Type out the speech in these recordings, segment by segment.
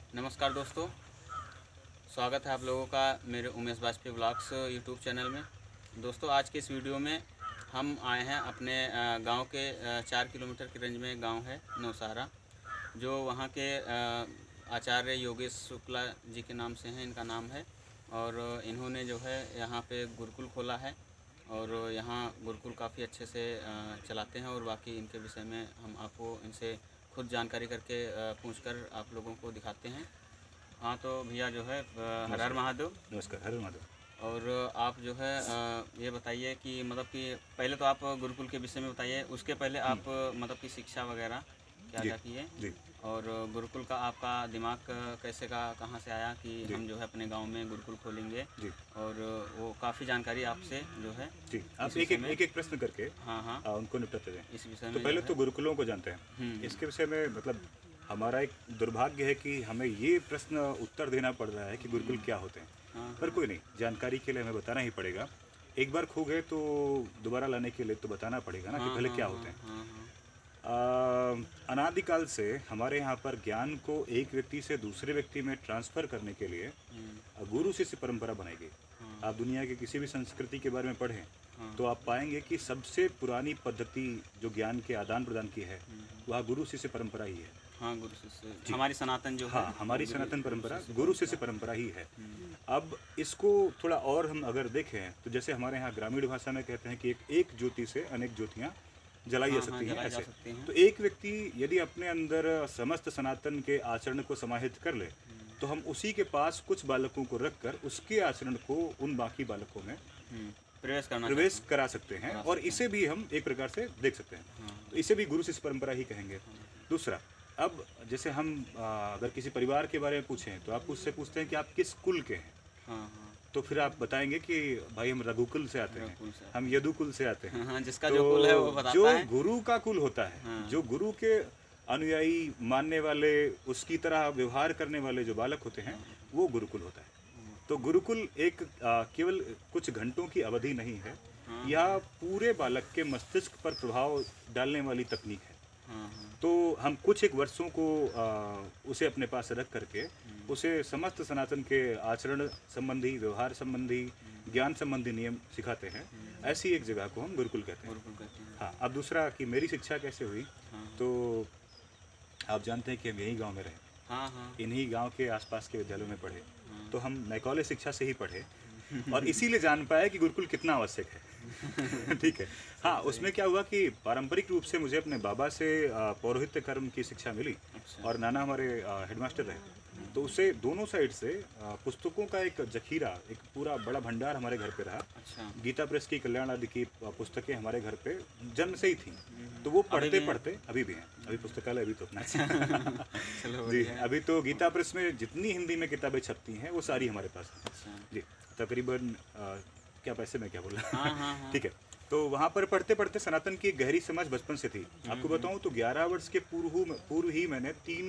नमस्कार दोस्तों, स्वागत है आप लोगों का मेरे Umesh Bajpai blogs YouTube channel में। दोस्तों, आज के इस वीडियो में हम आए हैं अपने गांव के 4 किलोमीटर की रेंज में गांव है नौसारा, जो वहां के आचार्य योगेश शुक्ला जी के नाम से हैं, इनका नाम है। और इन्होंने जो है यहाँ पे गुरुकुल खोला है और यहाँ गुरुकुल काफ़ी अच्छे से चलाते हैं। और बाकी इनके विषय में हम आपको इनसे खुद जानकारी करके पूछकर आप लोगों को दिखाते हैं। हाँ, तो भैया जो है हर हर महादेव। नमस्कार, हर महादेव। और आप जो है ये बताइए कि मतलब कि पहले तो आप गुरुकुल के विषय में बताइए, उसके पहले आप मतलब कि शिक्षा वगैरह क्या क्या किए, जी। और गुरुकुल का आपका दिमाग कैसे का कहाँ से आया कि हम जो है अपने गांव में गुरुकुल खोलेंगे। जी। और वो काफ़ी जानकारी आपसे जो है जी, आप इस विषय में एक प्रश्न करके हाँ उनको निपटाते हैं। इस विषय तो में पहले जो तो है गुरुकुलों को जानते हैं। इसके विषय में मतलब हमारा एक दुर्भाग्य है कि हमें ये प्रश्न उत्तर देना पड़ रहा है कि गुरुकुल क्या होते हैं। हाँ पर कोई नहीं, जानकारी के लिए हमें बताना ही पड़ेगा। एक बार खो गए तो दोबारा लाने के लिए तो बताना पड़ेगा ना कि हाँ पहले हाँ क्या हाँ होते हैं। हाँ अनादिकाल से हमारे यहाँ पर ज्ञान को एक व्यक्ति से दूसरे व्यक्ति में ट्रांसफ़र करने के लिए गुरु शिष्य परंपरा बनाई गई। आप दुनिया के किसी भी संस्कृति के बारे में पढ़ें तो आप पाएंगे कि सबसे पुरानी पद्धति जो ज्ञान के आदान प्रदान की है वह गुरु शिष्य परंपरा ही है। हाँ गुरु शिष्य हमारी सनातन जो है। हाँ, हमारी सनातन परंपरा गुरु शिष्य परंपरा ही है। अब इसको थोड़ा और हम अगर देखें तो जैसे हमारे यहाँ ग्रामीण भाषा में कहते हैं कि एक ज्योति से अनेक ज्योतियाँ जलाई जा सकती हैं। जलाई जा ऐसे सकती हैं। तो एक व्यक्ति यदि अपने अंदर समस्त सनातन के आचरण को समाहित कर ले तो हम उसी के पास कुछ बालकों को रखकर उसके आचरण को उन बाकी बालकों में प्रवेश करा सकते हैं। और इसे भी हम एक प्रकार से देख सकते हैं। तो इसे भी गुरु शिष्य परंपरा ही कहेंगे। दूसरा, अब जैसे हम अगर किसी परिवार के बारे में पूछें तो आप उससे पूछते हैं कि आप किस कुल के हैं। तो फिर आप बताएंगे कि भाई हम रघुकुल से आते हैं, हम यदुकुल से आते हैं। जिसका तो जो कुल है वो बताता जो है। गुरु का कुल होता है, जो गुरु के अनुयायी मानने वाले, उसकी तरह व्यवहार करने वाले जो बालक होते हैं वो गुरुकुल होता है। तो गुरुकुल एक केवल कुछ घंटों की अवधि नहीं है, यह पूरे बालक के मस्तिष्क पर प्रभाव डालने वाली तकनीक है। तो हम कुछ एक वर्षों को उसे अपने पास रख करके उसे समस्त सनातन के आचरण संबंधी, व्यवहार संबंधी, ज्ञान संबंधी नियम सिखाते हैं। ऐसी एक जगह को हम गुरुकुल कहते हैं। हाँ, अब दूसरा कि मेरी शिक्षा कैसे हुई, तो आप जानते हैं कि हम यही गांव में रहे, इन्हीं गांव के आसपास के विद्यालयों में पढ़े। तो हम नैकौले शिक्षा से ही पढ़े और इसीलिए जान पाए कि गुरुकुल कितना आवश्यक है। ठीक है। हाँ, उसमें क्या हुआ कि पारंपरिक रूप से मुझे अपने बाबा से पौरोहित्य कर्म की शिक्षा मिली और नाना हमारे हेडमास्टर रहे। तो उससे दोनों साइड से पुस्तकों का एक जखीरा, एक पूरा बड़ा भंडार हमारे घर पे रहा। गीता प्रेस की, कल्याण आदि की पुस्तकें हमारे घर पे जन्म से ही थी। तो वो पढ़ते पढ़ते अभी भी हैं। अभी पुस्तकालय अभी तो अपना जी, अभी तो गीता प्रेस में जितनी हिंदी में किताबें छपती हैं वो सारी हमारे पास हैं। जी, तकरीबन क्या पैसे में क्या बोला। ठीक है। तो वहाँ पर पढ़ते पढ़ते सनातन की एक गहरी समझ बचपन से थी। आपको बताऊँ तो 11 वर्ष के पूर्व ही मैंने 3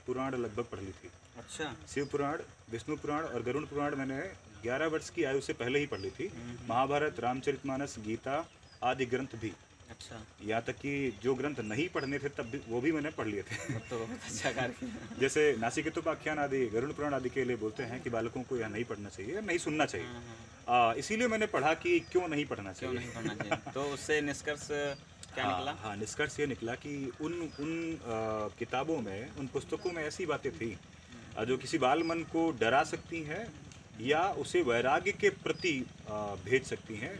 पुराण लगभग पढ़ ली थी। अच्छा। शिव पुराण, विष्णु पुराण और गरुड़ पुराण मैंने 11 वर्ष की आयु से पहले ही पढ़ ली थी। महाभारत, रामचरितमानस, गीता आदि ग्रंथ भी। अच्छा। यहाँ तक कि जो ग्रंथ नहीं पढ़ने थे तब भी वो भी मैंने पढ़ लिए थे। तो बहुत अच्छा कार्य। जैसे नासिकेतोपाख्यान आदि, गरुड़ पुराण आदि के लिए बोलते हैं कि बालकों को यह नहीं पढ़ना चाहिए, नहीं सुनना चाहिए। इसीलिए मैंने पढ़ा कि क्यों नहीं पढ़ना चाहिए। तो उससे निष्कर्ष क्या निकला? हाँ, निष्कर्ष ये निकला कि उन किताबों में, उन पुस्तकों में ऐसी बातें थी जो किसी बाल मन को डरा सकती हैं या उसे वैराग्य के प्रति भेज सकती हैं,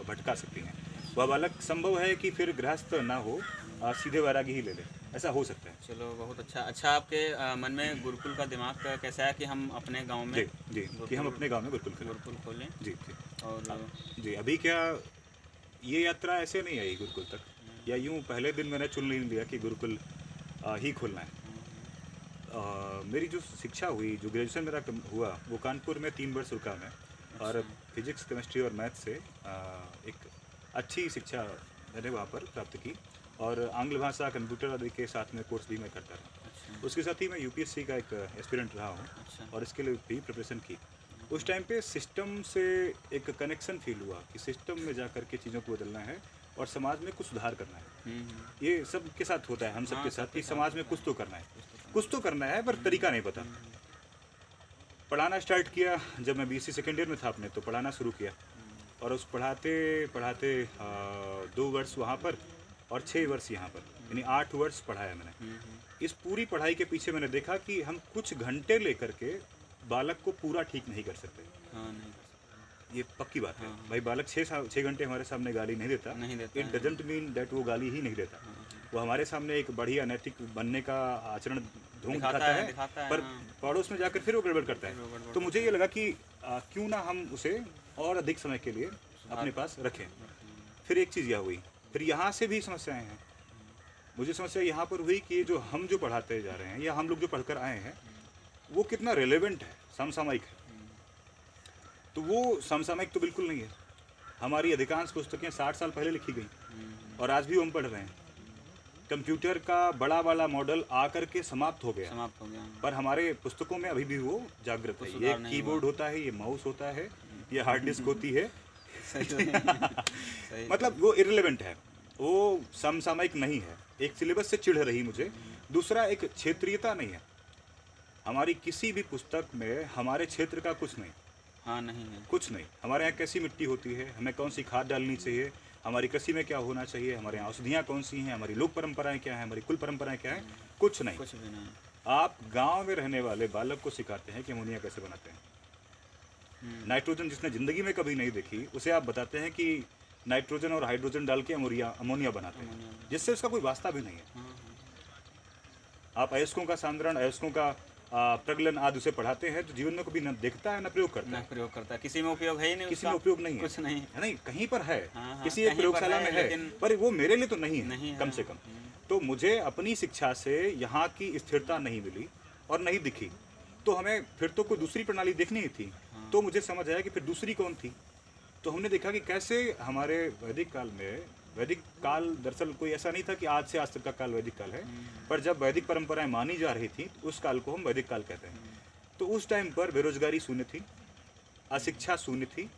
भटका सकती हैं। वह बालक संभव है कि फिर गृहस्थ ना हो, सीधे वैरागी ही ले ले, ऐसा हो सकता है। चलो, बहुत अच्छा। अच्छा, आपके मन में गुरुकुल का दिमाग कैसा है कि हम अपने गांव में जी कि हम अपने गांव में गुरुकुल खोलें। जी। और जी, अभी क्या ये यात्रा ऐसे नहीं आई गुरुकुल तक, या यूँ पहले दिन मैंने चुन नहीं लिया कि गुरुकुल ही खोलना है। मेरी जो शिक्षा हुई, जो ग्रेजुएशन मेरा हुआ, वो कानपुर में 3 वर्ष रुका मैं। और फिजिक्स, केमिस्ट्री और मैथ से एक अच्छी शिक्षा मैंने वहाँ पर प्राप्त की। और आंग्ल भाषा, कंप्यूटर आदि के साथ में कोर्स भी मैं करता रहा। उसके साथ ही मैं यूपीएससी का एक एस्पिरेंट रहा हूँ और इसके लिए भी प्रिपरेशन की। उस टाइम पे सिस्टम से एक कनेक्शन फील हुआ कि सिस्टम में जा कर के चीज़ों को बदलना है और समाज में कुछ सुधार करना है। ये सब के साथ होता है, हम सब के साथ, कि समाज में कुछ तो करना है पर तरीका नहीं पता। पढ़ाना स्टार्ट किया जब मैं बीएससी सेकेंड ईयर में था अपने, तो पढ़ाना शुरू किया। और उस पढ़ाते पढ़ाते 2 वर्ष वहाँ पर और 6 वर्ष यहाँ पर, यानी 8 वर्ष पढ़ाया मैंने। इस पूरी पढ़ाई के पीछे मैंने देखा कि हम कुछ घंटे लेकर के बालक को पूरा ठीक नहीं कर सकते। हाँ, नहीं कर सकते। ये पक्की बात है भाई। बालक 6 घंटे हमारे सामने गाली नहीं देता, इट डजंट मीन दैट वो गाली ही नहीं देता। वो हमारे सामने एक बढ़िया नैतिक बनने का आचरण ढूंढ दिखाता है, पर पड़ोस में जाकर फिर वो गड़बड़ करता है। तो मुझे ये लगा कि क्यों ना हम उसे और अधिक समय के लिए अपने पास रखें। फिर एक चीज़ यह हुई, फिर यहाँ से भी समस्याएं हैं। मुझे समस्या यहाँ पर हुई कि जो हम जो पढ़ाते जा रहे हैं या हम लोग जो पढ़कर आए हैं वो कितना रेलेवेंट है, समसामयिक है। तो वो समसामयिक तो बिल्कुल नहीं है। हमारी अधिकांश पुस्तकें 60 साल पहले लिखी गई और आज भी हम पढ़ रहे हैं। कंप्यूटर का बड़ा वाला मॉडल आकर के समाप्त हो गया, पर हमारे पुस्तकों में अभी भी वो जागृत है। ये कीबोर्ड होता है, ये माउस होता है, ये हार्ड डिस्क होती है। मतलब वो इररिलेवेंट है, वो समसामयिक नहीं है। एक सिलेबस से चिढ़ रही मुझे। दूसरा, एक क्षेत्रीयता नहीं है हमारी किसी भी पुस्तक में। हमारे क्षेत्र का कुछ नहीं। हाँ, नहीं है कुछ नहीं। हमारे यहाँ कैसी मिट्टी होती है, हमें कौन सी खाद डालनी चाहिए, हमारी कृषि में क्या होना चाहिए, हमारे यहाँ औषधियाँ कौन सी हैं, हमारी लोक परंपराएं क्या हैं, हमारी कुल परंपराएं क्या हैं, कुछ नहीं। कुछ भी नहीं। आप गांव में रहने वाले बालक को सिखाते हैं कि अमोनिया कैसे बनाते हैं। नाइट्रोजन जिसने ज़िंदगी में कभी नहीं देखी, उसे आप बताते हैं कि नाइट्रोजन और हाइड्रोजन डाल के अमोनिया बनाते हैं, जिससे उसका कोई वास्ता भी नहीं है। आप अयस्कों का सांद्रण, अयस्कों का प्रगलन आदि उसे पढ़ाते हैं, तो जीवन में कभी न देखता है न प्रयोग करता है। किसी में उपयोग है ही नहीं, किसी में उपयोग नहीं है, कुछ नहीं है नहीं। कहीं पर है, किसी एक कहीं प्रयोगशाला पर में है, पर वो मेरे लिए तो नहीं है, कम से कम। तो मुझे अपनी शिक्षा से यहाँ की स्थिरता नहीं मिली और नहीं दिखी, तो हमें फिर तो कोई दूसरी प्रणाली देखनी ही थी। तो मुझे समझ आया कि फिर दूसरी कौन थी। तो हमने देखा कि कैसे हमारे वैदिक काल में, वैदिक काल दरअसल कोई ऐसा नहीं था कि आज से आज तक का काल वैदिक काल है, पर जब वैदिक परंपराएं मानी जा रही थी उस काल को हम वैदिक काल कहते हैं। तो उस टाइम पर बेरोजगारी शून्य थी, अशिक्षा शून्य थी,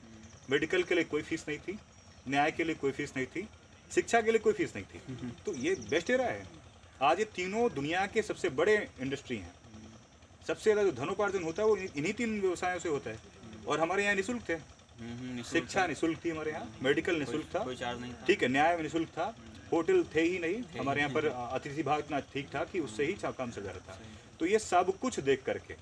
मेडिकल के लिए कोई फीस नहीं थी, न्याय के लिए कोई फीस नहीं थी, शिक्षा के लिए कोई फीस नहीं थी। तो ये बेस्ट एरा है। आज ये तीनों दुनिया के सबसे बड़े इंडस्ट्री हैं। सबसे ज़्यादा जो धनोपार्जन होता है वो इन्हीं 3 व्यवसायों से होता है। और हमारे यहाँ निःशुल्क थे। शिक्षा निःशुल्क थी हमारे यहाँ, मेडिकल निःशुल्क था, कोई चार्ज नहीं था, ठीक है, न्याय निःशुल्क था, होटल थे ही नहीं हमारे यहाँ पर। अतिथि विभाग इतना ठीक था कि उससे ही काम चल रहा था। तो ये सब कुछ देख करके,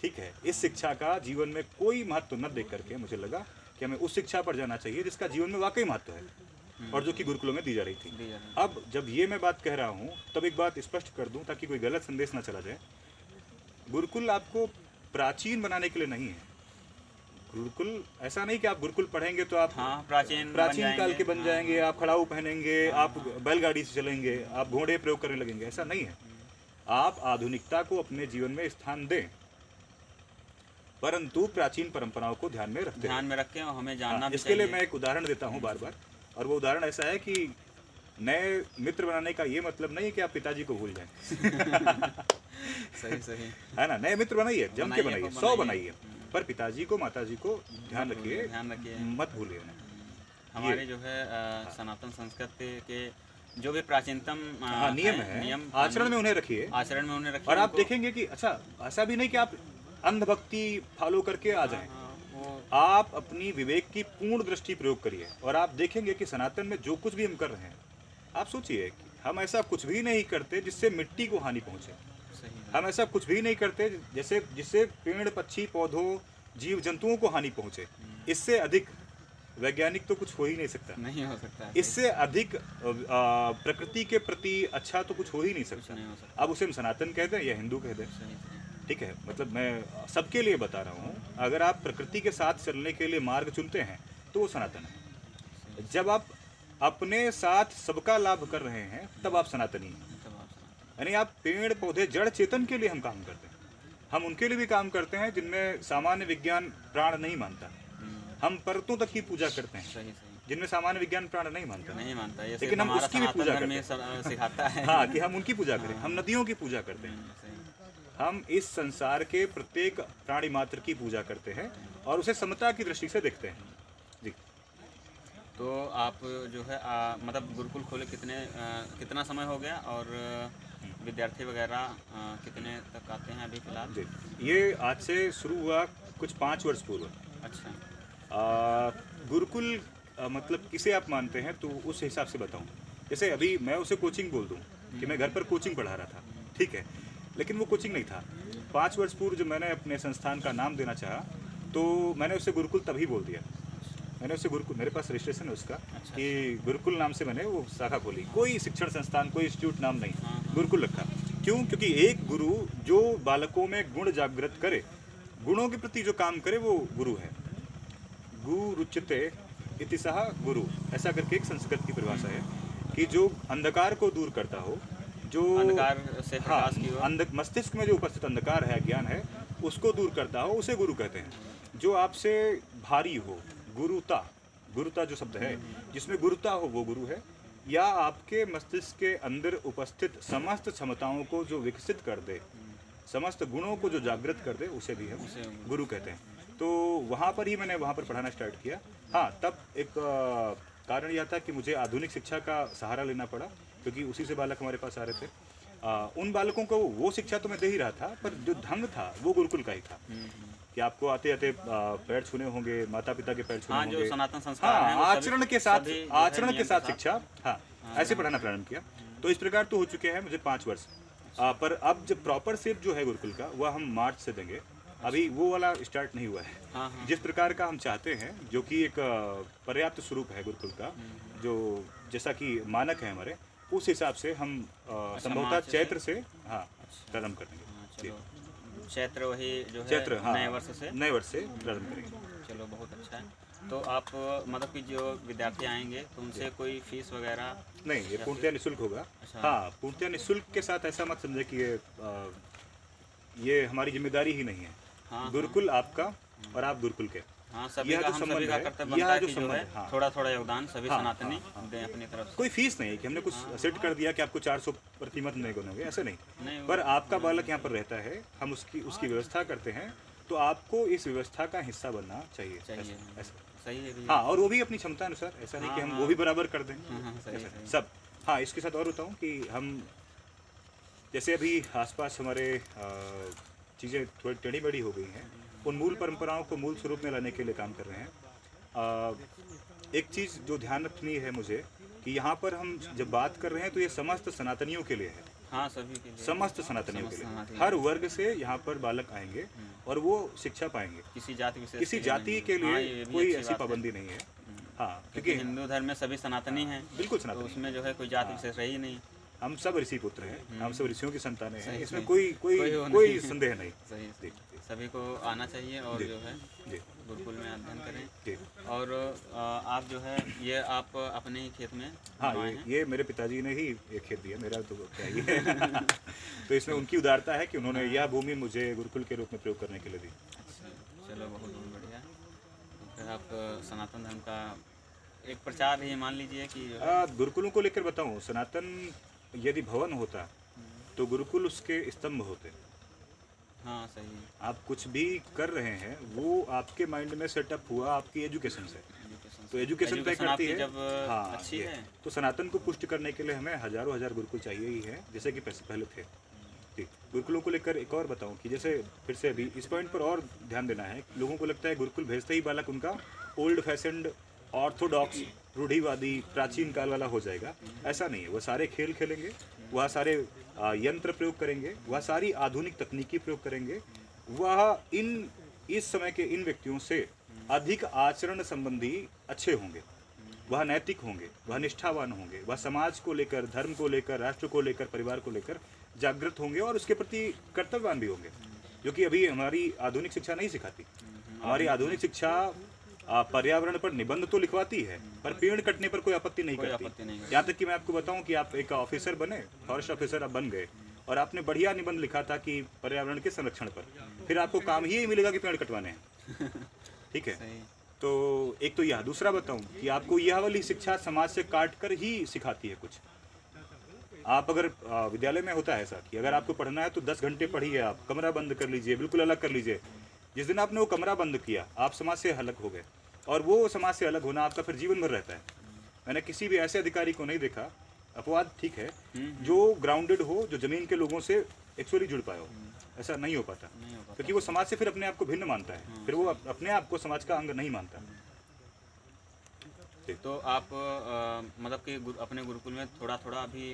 ठीक है, इस शिक्षा का जीवन में कोई महत्व न देख करके मुझे लगा कि हमें उस शिक्षा पर जाना चाहिए जिसका जीवन में वाकई महत्व है और जो कि गुरुकुलों में दी जा रही थी। अब जब ये मैं बात कह रहा हूँ तब एक बात स्पष्ट कर दूँ ताकि कोई गलत संदेश ना चला जाए। गुरुकुल आपको प्राचीन बनाने के लिए नहीं है। गुरुकुल ऐसा नहीं कि आप गुरुकुल पढ़ेंगे तो आप प्राचीन काल के बन जाएंगे, आप खड़ाऊ पहनेंगे, आप बैलगाड़ी से चलेंगे, आप घोड़े प्रयोग करने लगेंगे, ऐसा नहीं है। आप आधुनिकता को अपने जीवन में स्थान दें, परंतु प्राचीन परंपराओं को ध्यान में रखें और हमें जानना भी इसके लिए मैं एक उदाहरण देता हूँ बार बार, और वो उदाहरण ऐसा है कि नए मित्र बनाने का ये मतलब नहीं है कि आप पिताजी को भूल जाएं। सही है ना, नए मित्र बनाइए, जम के बनाइए, 100 बनाइए, पर पिताजी को माताजी को ध्यान रखिए, मत भूलिए। हमारे जो है सनातन संस्कृति के जो भी प्राचीनतम नियम आचरण में उन्हें रखिए, और आप देखेंगे कि अच्छा, ऐसा भी नहीं कि आप अंधभक्ति फॉलो करके आ जाएं। आप अपनी विवेक की पूर्ण दृष्टि प्रयोग करिए और आप देखेंगे कि सनातन में जो कुछ भी हम कर रहे हैं, आप सोचिए कि हम ऐसा कुछ भी नहीं करते जिससे मिट्टी को हानि पहुंचे। हम ऐसा कुछ भी नहीं करते जिससे पेड़, पक्षी, पौधों, जीव जंतुओं को हानि पहुंचे। इससे अधिक वैज्ञानिक तो कुछ हो ही नहीं सकता। इससे अधिक प्रकृति के प्रति अच्छा तो कुछ हो ही नहीं सकता। अब उसे हम सनातन कहते हैं या हिंदू कहते हैं, ठीक है। मतलब मैं सबके लिए बता रहा हूँ, अगर आप प्रकृति के साथ चलने के लिए मार्ग चुनते हैं तो वो सनातन है। जब आप अपने साथ सबका लाभ कर रहे हैं तब आप सनातनी हैं। यानी आप पेड़, पौधे, जड़ चेतन के लिए हम काम करते हैं। हम उनके लिए भी काम करते हैं जिनमें सामान्य विज्ञान प्राण नहीं मानता। हम परतों तक की पूजा करते हैं जिनमें सामान्य विज्ञान प्राण नहीं मानता, लेकिन हम उसकी भी पूजा करते हैं, सिखाता है। हाँ, कि हम उनकी पूजा करें। हम नदियों की पूजा करते हैं। हम इस संसार के प्रत्येक प्राणी मात्र की पूजा करते हैं और उसे समता की दृष्टि से देखते हैं। जी। तो आप जो है मतलब गुरुकुल खोले कितना समय हो गया और विद्यार्थी वगैरह कितने तक आते हैं अभी फ़िलहाल? जी, ये आज से शुरू हुआ कुछ 5 वर्ष पूर्व। अच्छा। गुरुकुल मतलब किसे आप मानते हैं, तो उस हिसाब से बताऊं। जैसे अभी मैं उसे कोचिंग बोल दूं कि मैं घर पर कोचिंग पढ़ा रहा था, ठीक है, लेकिन वो कोचिंग नहीं था। 5 वर्ष पूर्व जब मैंने अपने संस्थान का नाम देना चाहा, तो मैंने उसे गुरुकुल तभी बोल दिया। मैंने उसे गुरुकुल, मेरे पास रजिस्ट्रेशन है उसका, अच्छा। कि गुरुकुल नाम से मैंने वो शाखा खोली। कोई शिक्षण संस्थान, कोई इंस्टीट्यूट नाम नहीं, हाँ, हाँ। गुरुकुल रखा। क्यों? क्योंकि एक गुरु जो बालकों में गुण जागृत करे, गुणों के प्रति जो काम करे, वो गुरु है। गुरुच्यते इति सः गुरु, ऐसा करके एक संस्कृत की परिभाषा है कि जो अंधकार को दूर करता हो, जो अंधकार से हाँ, प्रकाश की ओर। मस्तिष्क में जो उपस्थित अंधकार है, ज्ञान है, उसको दूर करता हो, उसे गुरु कहते हैं। जो आपसे भारी हो, गुरुता, गुरुता जो शब्द है, जिसमें गुरुता हो, वो गुरु है। या आपके मस्तिष्क के अंदर उपस्थित समस्त क्षमताओं को जो विकसित कर दे, समस्त गुणों को जो जागृत कर दे, उसे भी हम गुरु कहते हैं। तो वहाँ पर ही मैंने वहाँ पर पढ़ाना स्टार्ट किया। हाँ, तब एक कारण यह था कि मुझे आधुनिक शिक्षा का सहारा लेना पड़ा, क्योंकि उसी से बालक हमारे पास आ रहे थे। उन बालकों को वो शिक्षा तो मैं दे ही रहा था, पर जो ढंग था वो गुरुकुल का ही था। कि आपको आते आते पैर छूने होंगे, माता पिता के पैर छूने हाँ, होंगे। जो सनातन संस्कार हैं, हाँ, वो आचरण के साथ, सभी जो है आचरण के नियम साथ शिक्षा, हाँ, ऐसे पढ़ाना प्रारंभ किया। तो इस प्रकार तो हो चुके हैं मुझे 5 वर्ष। पर अब जब प्रॉपर सेप जो है गुरुकुल का, वह हम मार्च से देंगे। अभी वो वाला स्टार्ट नहीं हुआ है। हाँ, हाँ। जिस प्रकार का हम चाहते हैं, जो कि एक पर्याप्त स्वरूप है गुरुकुल का, जो जैसा कि मानक है हमारे, उस हिसाब से हम संभवतः मार्च से? चैत्र से, हाँ, प्रारंभ करेंगे। हाँ, जी, चलो, चैत्र वही जो है चैत्र, हाँ, नए वर्ष से। नए वर्ष से प्रारंभ करेंगे। चलो, बहुत अच्छा है। तो आप मतलब कि जो विद्यार्थी आएंगे तो उनसे कोई फीस वगैरह? नहीं, ये पूर्णतः निःशुल्क होगा। अच्छा। हाँ, पूर्णतः निःशुल्क के साथ ऐसा मत समझे कि ये हमारी जिम्मेदारी ही नहीं है। हाँ, गुरुकुल आपका और आप गुरुकुल के। हाँ, सभी यह का, जो हम संबंध सभी का है, कर्तव्य यह बनता है जो कि जो संबंध है है, हाँ, थोड़ा थोड़ा योगदान सभी हाँ, सनातनी हाँ, हाँ। दें अपनी तरफ से। कोई फीस नहीं है कि हमने कुछ सेट कर दिया कि आपको 400 प्रति मत नहीं होंगे, ऐसे नहीं। नहीं, पर आपका बालक यहाँ पर रहता है, हम उसकी व्यवस्था करते हैं, तो आपको इस व्यवस्था का हिस्सा बनना चाहिए। चाहिए। ऐसा। सही है भैया। हाँ, और वो भी अपनी क्षमता अनुसार, ऐसा नहीं कि हम वो भी बराबर कर दें। हाँ, हाँ, सही ऐसा सही। सब। हाँ, इसके साथ और बताऊँ कि हम जैसे अभी आसपास हमारे चीज़ें थोड़ी टेढ़ी मेढ़ी हो गई हैं, उन मूल परंपराओं को मूल स्वरूप में लाने के लिए काम कर रहे हैं। एक चीज़ जो ध्यान रखनी है मुझे, कि यहाँ पर हम जब बात कर रहे हैं, तो ये समस्त सनातनियों के लिए है। हाँ, सभी के लिए। समस्त सनातनियों के समस्त लिए, सनातनी। हर वर्ग से यहाँ पर बालक आएंगे और वो शिक्षा पाएंगे। किसी जाति विशेष किसी के लिए जाति नहीं। के हाँ, लिए ये भी कोई अच्छी ऐसी बात है। पाबंदी नहीं है। हाँ, क्योंकि क्योंकि हिंदू धर्म में सभी सनातनी हैं, बिल्कुल तो सनातनी, उसमें जो है कोई जाति विशेष रही नहीं। हम सब ऋषि पुत्र हैं, हम सब ऋषियों की संतानें हैं, सही, इसमें सही। कोई कोई कोई वो कोई नहीं। संदेह नहीं। सही, जी, सभी को आना चाहिए और जी, जो है जी, गुरुकुल में अध्ययन करें। जी। और आप जो है ये आप अपने ही खेत में हाँ, बनवाए हैं? ये मेरे पिताजी ने ही ये खेत दिया, मेरा तो क्या ही है। तो इसमें उनकी उदारता है कि उन्होंने यह भूमि मुझे गुरुकुल के रूप में प्रयोग करने के लिए दी। अच्छा, चलो, बहुत बहुत बढ़िया। तो फिर आप सनातन धर्म का एक प्रचार ही मान लीजिए कि जो है। गुरुकुलों को लेकर बताऊं, सनातन यदि भवन होता तो गुरुकुल उसके स्तंभ होते। हाँ, सही है। आप कुछ भी कर रहे हैं, वो आपके माइंड में सेटअप हुआ आपकी एजुकेशन से। तो एजुकेशन तय करती आपकी है। जब हाँ, अच्छी ये। है तो सनातन को पुष्ट करने के लिए हमें हजारों हजार गुरुकुल चाहिए ही है, जैसे कि पहले थे। ठीक, गुरुकुलों को लेकर एक और बताऊं कि जैसे फिर से अभी इस पॉइंट पर और ध्यान देना है। लोगों को लगता है गुरुकुल भेजते ही बालक उनका ओल्ड फैशन्ड, ऑर्थोडॉक्स, रूढ़िवादी, प्राचीन काल वाला हो जाएगा। ऐसा नहीं है। वह सारे खेल खेलेंगे, वह सारे यंत्र प्रयोग करेंगे, वह सारी आधुनिक तकनीकी प्रयोग करेंगे। वह इस समय के इन व्यक्तियों से अधिक आचरण संबंधी अच्छे होंगे, वह नैतिक होंगे, वह निष्ठावान होंगे, वह समाज को लेकर, धर्म को लेकर, राष्ट्र को लेकर, परिवार को लेकर जागृत होंगे और उसके प्रति कर्तव्यवान भी होंगे, जो कि अभी हमारी आधुनिक शिक्षा नहीं सिखाती। हमारी आधुनिक शिक्षा पर्यावरण पर निबंध तो लिखवाती है, पर पेड़ कटने पर कोई आपत्ति नहीं करती। यहाँ तक कि मैं आपको बताऊं कि आप एक ऑफिसर बने, फॉरेस्ट ऑफिसर आप बन गए, और आपने बढ़िया निबंध लिखा था कि पर्यावरण के संरक्षण पर, फिर आपको काम ही मिलेगा कि पेड़ कटवाने हैं। ठीक है। तो एक तो यह, दूसरा बताऊं कि आपको यह वाली शिक्षा समाज से काट कर ही सिखाती है कुछ। आप अगर विद्यालय में होता है ऐसा कि अगर आपको पढ़ना है तो 10 घंटे पढ़िए, आप कमरा बंद कर लीजिए, बिल्कुल अलग कर लीजिए। जिस दिन आपने वो कमरा बंद किया, आप समाज से अलग हो गए, और वो समाज से अलग होना आपका फिर जीवन भर रहता है। मैंने किसी भी ऐसे अधिकारी को नहीं देखा अपवाद ठीक है, जो ग्राउंडेड हो, जो जमीन के लोगों से एक्चुअली जुड़ पाया हो, ऐसा नहीं हो पाता, नहीं हो पाता। क्योंकि वो समाज से फिर अपने आप को भिन्न मानता है, फिर वो अपने आप को समाज का अंग नहीं मानता। तो आप मतलब कि अपने गुरुकुल में थोड़ा थोड़ा अभी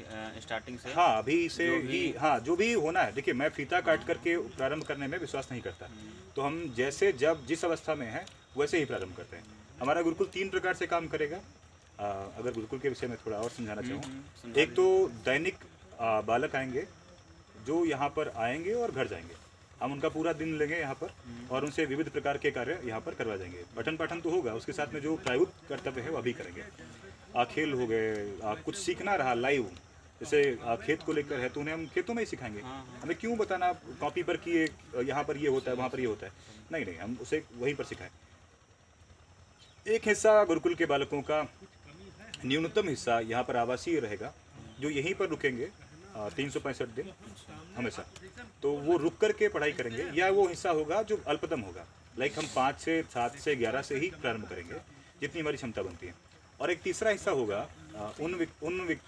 स्टार्टिंग से हाँ, अभी से जो ही, भी हाँ, जो भी होना है। देखिए, मैं फीता काट करके प्रारंभ करने में विश्वास नहीं करता, तो हम जैसे जब जिस अवस्था में हैं वैसे ही प्रारंभ करते हैं। हमारा गुरुकुल 3 प्रकार से काम करेगा। अगर गुरुकुल के विषय में थोड़ा और समझाना चाहूँ, समझा एक तो दैनिक बालक आएंगे जो यहाँ पर आएंगे और घर जाएंगे। हम उनका पूरा दिन लेंगे यहाँ पर और उनसे विविध प्रकार के कार्य यहाँ पर करवा जाएंगे। पठन पाठन तो होगा, उसके साथ में जो प्रायोगिक कर्तव्य है वह भी करेंगे। खेल हो गए, कुछ सीखना रहा लाइव, जैसे खेत को लेकर है तो उन्हें हम खेतों में ही सिखाएंगे। हमें क्यों बताना कॉपी पर कि यहाँ पर ये होता है, वहाँ पर ये होता है, नहीं नहीं, हम उसे वहीं पर सिखाएं। एक हिस्सा गुरुकुल के बालकों का, न्यूनतम हिस्सा यहाँ पर आवासीय रहेगा, जो यहीं पर रुकेंगे 365 दिन हमेशा। तो वो रुक कर के पढ़ाई करेंगे, या वो हिस्सा होगा जो अल्पतम होगा, लाइक हम 5 से 7 से 11 से ही प्रारंभ करेंगे, जितनी हमारी क्षमता बनती है। और एक तीसरा हिस्सा होगा उन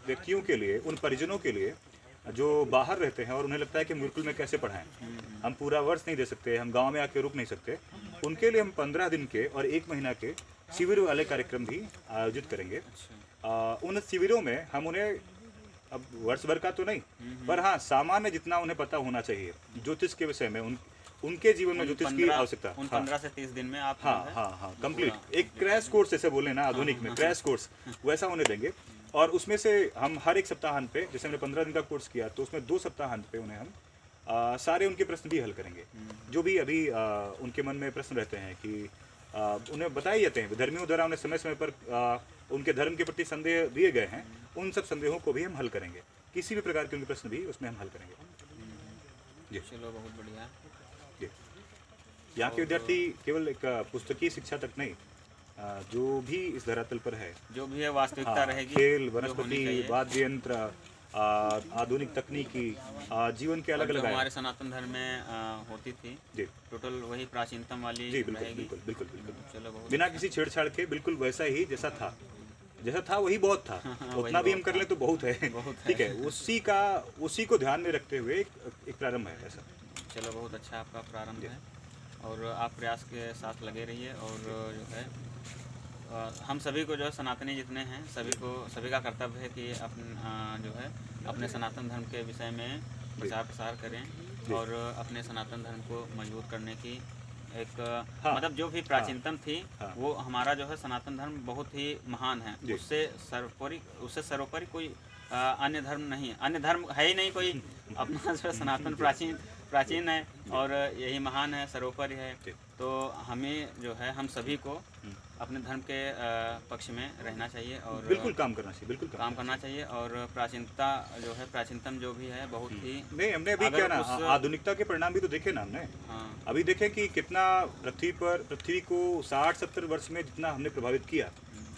व्यक्तियों के लिए, उन परिजनों के लिए जो बाहर रहते हैं और उन्हें लगता है कि गुरुकुल में कैसे पढ़ाएं, हम पूरा वर्ष नहीं दे सकते, हम गांव में आके रुक नहीं सकते, उनके लिए हम 15 दिन के और 1 महीना के शिविर वाले कार्यक्रम भी आयोजित करेंगे। उन शिविरों में हम उन्हें, अब वर्ष भर का तो नहीं, पर हाँ सामान्य जितना उन्हें पता होना चाहिए ज्योतिष के विषय में, उनके जीवन में ज्योतिष की आवश्यकता, उन 15 से 30 दिन में आप हाँ कंप्लीट एक क्रैश कोर्स जैसे बोले ना आधुनिक में, क्रैश कोर्स वैसा उन्हें देंगे। और उसमें से हम हर एक सप्ताहांत पे, जैसे हमने 15 दिन का कोर्स किया, तो उसमें 2 सप्ताहांत पे उन्हें हम सारे उनके प्रश्न भी हल करेंगे, जो भी अभी उनके मन में प्रश्न रहते हैं कि उन्हें बताए जाते हैं, धर्मियों द्वारा उन्हें समय समय पर उनके धर्म के प्रति संदेह दिए गए हैं, उन सब संदेहों को भी हम हल करेंगे। किसी भी प्रकार के उनके प्रश्न भी उसमें हम हल करेंगे। जी, चलो बहुत बढ़िया। जी, यहाँ के विद्यार्थी केवल एक पुस्तकीय शिक्षा तक नहीं, जो भी इस धरातल पर है, जो भी है वास्तविकता रहेगी, खेल, वनस्पति, वाद्य यंत्र, आधुनिक तकनीकी, जीवन के अलग अलग हमारे सनातन धर्म में होती थी, जी, टोटल वही प्राचीनतम वाली जी, बिल्कुल रहेगी। बिल्कुल बिल्कुल बिल्कुल, चलो बहुत बिना किसी छेड़छाड़ के, बिल्कुल वैसा ही जैसा था वही बहुत था। उतना भी हम कर लें तो बहुत है, ठीक है। उसी को ध्यान में रखते हुए एक प्रारंभ है ऐसा। चलो बहुत अच्छा आपका प्रारंभ है, और आप प्रयास के साथ लगे रहिए। और जो है हम सभी को, जो है सनातनी जितने हैं, सभी का कर्तव्य है कि जो है अपने सनातन धर्म के विषय में प्रचार प्रसार करें और अपने सनातन धर्म को मजबूत करने की एक मतलब जो भी प्राचीनतम थी, वो हमारा जो है सनातन धर्म बहुत ही महान है। उससे सर्वोपरि कोई अन्य धर्म नहीं, अन्य धर्म है ही नहीं कोई। अपना जो सनातन प्राचीन है और यही महान है, सर्वोपरि है। तो हमें जो है, हम सभी को अपने धर्म के पक्ष में रहना चाहिए और बिल्कुल काम करना चाहिए, बिल्कुल काम करना चाहिए। और प्राचीनता जो है, प्राचीनतम जो भी है, बहुत ही नहीं, हमने अभी क्या ना आधुनिकता के परिणाम भी तो देखे ना हमने। अभी देखें कि कितना पृथ्वी को 60-70 वर्ष में जितना हमने प्रभावित किया,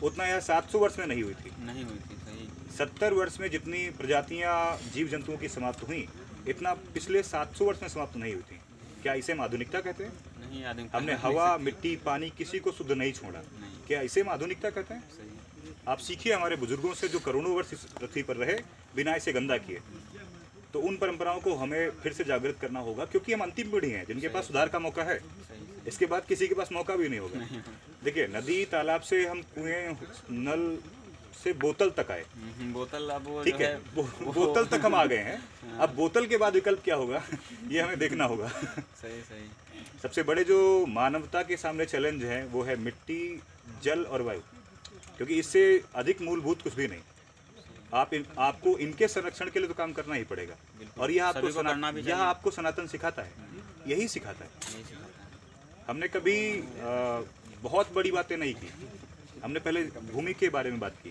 उतना यह 700 वर्ष में नहीं हुई थी। सही। 70 वर्ष में जितनी प्रजातियां जीव जंतुओं की समाप्त हुई, इतना पिछले 700 वर्ष में समाप्त नहीं हुई थी। क्या इसे हम आधुनिकता कहते हैं? नहीं, आधुनिकता हमने हवा, मिट्टी, पानी, किसी को शुद्ध नहीं छोड़ा, क्या इसे हम आधुनिकता कहते हैं? सही। आप सीखिए हमारे बुजुर्गों से, जो करोड़ों वर्ष इस पृथ्वी पर रहे बिना इसे गंदा किए। तो उन परंपराओं को हमें फिर से जागृत करना होगा, क्योंकि हम अंतिम पीढ़ी हैं जिनके पास सुधार का मौका है। इसके बाद किसी के पास मौका भी नहीं होगा। देखिए, नदी तालाब से हम कुएं, नल से बोतल तक आए, बोतल अब वो ठीक है, बोतल तक हम आ गए हैं। अब बोतल के बाद विकल्प क्या होगा, ये हमें देखना होगा। सही। सबसे बड़े जो मानवता के सामने चैलेंज हैं, वो है मिट्टी, जल और वायु, क्योंकि इससे अधिक मूलभूत कुछ भी नहीं। आपको इनके संरक्षण के लिए तो काम करना ही पड़ेगा, और यह आपको सनातन सिखाता है, यही सिखाता है। हमने कभी बहुत बड़ी बातें नहीं की। हमने पहले भूमि के बारे में बात की,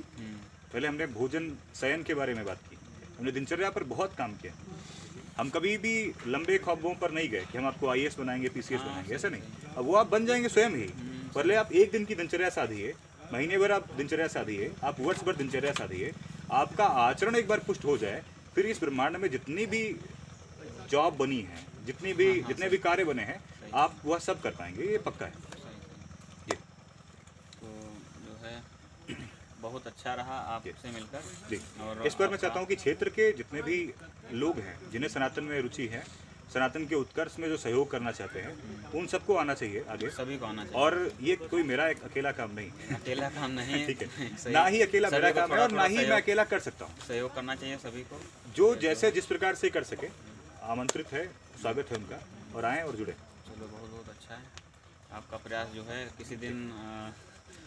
पहले हमने भोजन शयन के बारे में बात की, हमने दिनचर्या पर बहुत काम किया। हम कभी भी लंबे ख्वाबों पर नहीं गए कि हम आपको IAS बनाएंगे, PCS बनाएंगे, ऐसा नहीं। अब वो आप बन जाएंगे स्वयं ही। पहले आप 1 दिन की दिनचर्या साधिए, महीने भर आप दिनचर्या साधिए, आप वर्ष भर दिनचर्या साधिए, आपका आचरण एक बार पुष्ट हो जाए, फिर इस ब्रह्मांड में जितनी भी जॉब बनी है, जितने भी कार्य बने हैं, आप वह सब कर पाएंगे, ये पक्का है। तो जो है बहुत अच्छा रहा आपसे मिलकर। जी। और इस पर मैं आपका- चाहता हूँ कि क्षेत्र के जितने भी लोग हैं जिन्हें सनातन में रुचि है, सनातन के उत्कर्ष में जो सहयोग करना चाहते हैं, उन सबको आना चाहिए आगे। सभी को आना चाहिए। और ये कोई मेरा एक अकेला काम नहीं है। अकेला काम नहीं ठीक है, सही। ना ही अकेला सभी मेरा को काम है थोड़ा और ना थोड़ा ही मैं अकेला कर सकता हूँ। सहयोग करना चाहिए सभी को। जो जैसे जिस प्रकार से कर सके, आमंत्रित है, स्वागत है उनका, और आएँ और जुड़े। चलो बहुत बहुत अच्छा है आपका प्रयास जो है। किसी दिन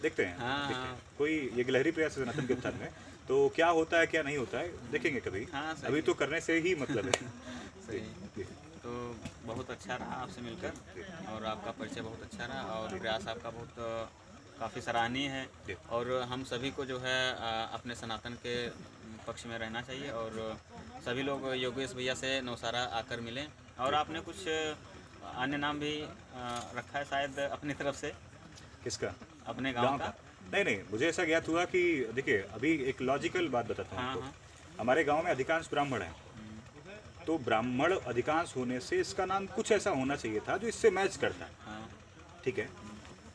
देखते हैं, हाँ, देखते हैं। हाँ। कोई ये गिलहरी प्रयास है सनातन के उत्थान में, तो क्या होता है क्या नहीं होता है देखेंगे कभी। हाँ, सही। अभी तो करने से ही मतलब है। सही। जी। तो बहुत अच्छा रहा आपसे मिलकर और आपका परिचय बहुत अच्छा रहा और प्रयास आपका बहुत काफ़ी सराहनीय है। जी। और हम सभी को जो है अपने सनातन के पक्ष में रहना चाहिए और सभी लोग योगेश भैया से नौसारा आकर मिलें। और आपने कुछ अन्य नाम भी रखा है शायद अपनी तरफ से, किसका? अपने गांव का? नहीं नहीं, मुझे ऐसा ज्ञात हुआ कि देखिए अभी एक लॉजिकल बात बताता हूँ हाँ, आपको। हाँ। हमारे गांव में अधिकांश ब्राह्मण हैं, तो ब्राह्मण अधिकांश होने से इसका नाम कुछ ऐसा होना चाहिए था जो इससे मैच करता है। हाँ, ठीक है,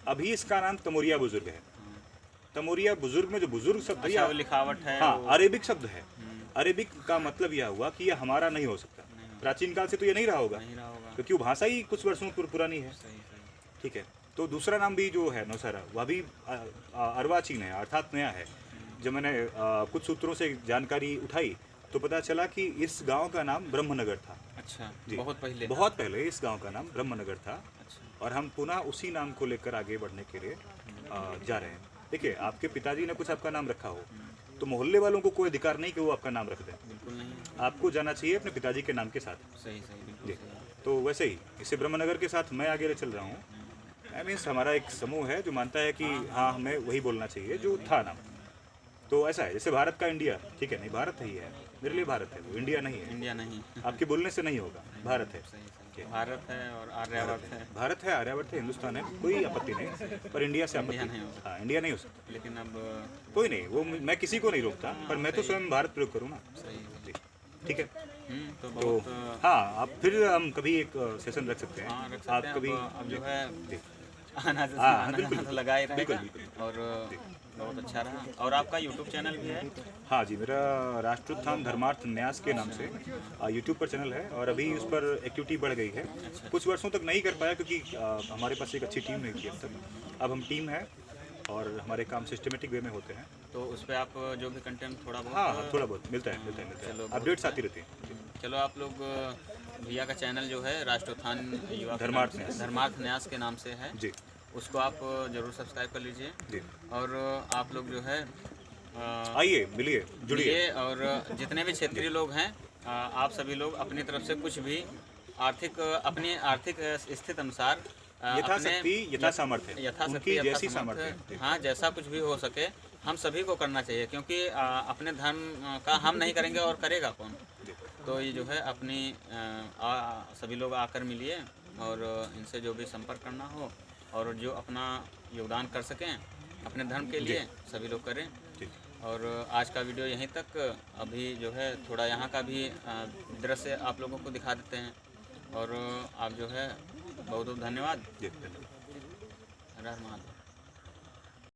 अभी इसका नाम तमोरिया बुजुर्ग है। तमोरिया बुजुर्ग में जो बुजुर्ग शब्द है, अच्छा वो लिखावट है। हाँ, वो- अरेबिक शब्द है। अरेबिक का मतलब यह हुआ कि यह हमारा नहीं हो सकता। प्राचीन काल से तो ये नहीं रहा होगा, नहीं रहा होगा। क्योंकि वो भाषा ही कुछ वर्षों पुरानी है। सही सही। ठीक है, तो दूसरा नाम भी जो है नौसारा, वह भी अर्वाचीन है, अर्थात नया है। जब मैंने कुछ सूत्रों से जानकारी उठाई तो पता चला कि इस गांव का नाम ब्रह्मनगर था। अच्छा, जी। बहुत पहले। बहुत पहले इस गांव का नाम ब्रह्मनगर था अच्छा। और हम पुनः उसी नाम को लेकर आगे बढ़ने के लिए जा रहे हैं। देखिए, आपके पिताजी ने कुछ आपका नाम रखा हो तो मोहल्ले वालों को कोई अधिकार नहीं कि वो आपका नाम रख दें। बिल्कुल नहीं। आपको जाना चाहिए अपने पिताजी के नाम के साथ। सही सही, बिल्कुल जी। सही। तो वैसे ही इसे ब्रह्मनगर के साथ मैं आगे ले चल रहा हूँ। आई मीन्स हमारा एक समूह है जो मानता है कि हाँ, हमें वही बोलना चाहिए जो था नाम। तो ऐसा है जैसे भारत का इंडिया, ठीक है, नहीं भारत ही है, मेरे लिए भारत है, वो इंडिया नहीं है। इंडिया नहीं। आपके बोलने से नहीं होगा, भारत है। सही सही। भारत है और आर्यावर्त है। भारत है, आर्यावर्त है, हिंदुस्तान है, कोई आपत्ति नहीं, पर इंडिया से आपत्ति इंडिया नहीं हो सकता। हाँ, इंडिया नहीं हो सकता। लेकिन अब कोई नहीं, वो मैं किसी को नहीं रोकता, पर मैं तो स्वयं भारत प्रयोग करूँ ना। सही। जी, ठीक है। तो तो बहुत हाँ, आप फिर हम कभी एक सेशन रख सकते हैं। हाँ रख आप सकते हैं। कभी अब जो है जी। आना हाँ, बिल्कुल, जाना तो लगा ही रहेगा। बिल्कुल, बिल्कुल। और बहुत अच्छा रहा। और आपका यूट्यूब चैनल भी है? हाँ जी, मेरा राष्ट्रोत्थान धर्मार्थ न्यास के नाम से यूट्यूब पर चैनल है और अभी उस पर एक्टिविटी बढ़ गई है। कुछ वर्षों तक नहीं कर पाया क्योंकि हमारे पास एक अच्छी टीम नहीं थी अब तक। अब हम टीम है और हमारे काम सिस्टमेटिक वे में होते हैं। तो उस पर आप जो भी कंटेंट थोड़ा बहुत हाँ, थोड़ा बहुत मिलता है, मिलता है, मिलता चलो, है। बहुत अपडेट्स आती रहती हैं। चलो आप लोग भैया का चैनल जो है राष्ट्रोत्थान युवा धर्मार्थ न्यास। धर्मार्थ न्यास के नाम से है जी उसको आप ज़रूर सब्सक्राइब कर लीजिए। जी, और आप लोग जो है आइए, मिलिए, जुड़िए। ये और जितने भी क्षेत्रीय लोग हैं आप सभी लोग अपनी तरफ से कुछ भी आर्थिक अपनी आर्थिक स्थिति अनुसार यथाशक्ति, यथा सामर्थ्य, यथाशक्ति उनकी यथा जैसी सामर्थ्य, सामर्थ्य। हाँ जैसा कुछ भी हो सके हम सभी को करना चाहिए क्योंकि अपने धर्म का हम नहीं करेंगे और करेगा कौन। तो ये जो है अपनी सभी लोग आकर मिलिए और इनसे जो भी संपर्क करना हो और जो अपना योगदान कर सकें अपने धर्म के लिए सभी लोग करें। जी। और आज का वीडियो यहीं तक। अभी जो है थोड़ा यहाँ का भी दृश्य आप लोगों को दिखा देते हैं और आप जो है बहुत बहुत धन्यवाद। जी, धन्यवाद। हर हर महादेव।